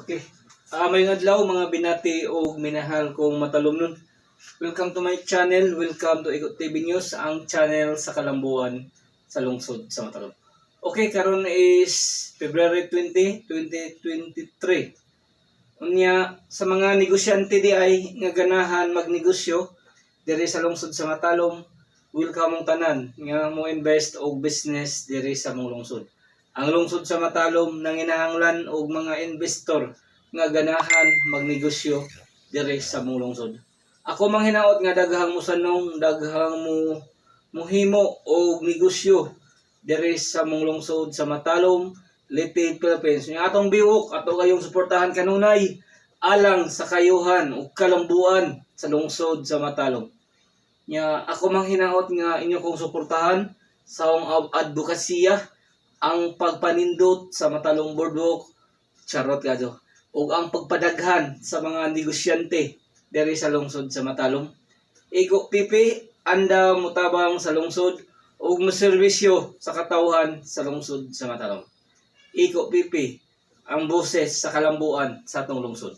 Okay. May adlaw mga binati o minahal kong matalumnon. Welcome to my channel. Welcome to Ikot TV News, ang channel sa kalambuan sa lungsod sa Matalom. Okay, karon is February 20, 2023. Unya sa mga negosyante di ay nga ganahan magnegosyo diri sa lungsod sa Matalom, welcome mong tanan nga mo invest og business diri sa mong lungsod. Ang lungsod sa Matalom nanginahanglan og mga investor nga ganahan magnegosyo diri sa mong lungsod. Ako mang hinaot nga daghang musanong, daghang muhimo og negosyo diri sa mong lungsod sa Matalom, Leyte, Philippines. Yung atong biwok, ato kayong suportahan kanunay alang sa kayuhan ug kalambuan sa lungsod sa Matalom. Nya ako mang hinaot nga inyo kong suportahan sa akong advokasya, ang pagpanindot sa Matalom Boardwalk, charot kadto, ug ang pagpadaghan sa mga negosyante diri sa lungsod sa Matalom. Iko pipi anda mutabang sa lungsod ug moserbisyo sa katawhan sa lungsod sa Matalom. Iko pipi ang boses sa kalambuan sa atong lungsod.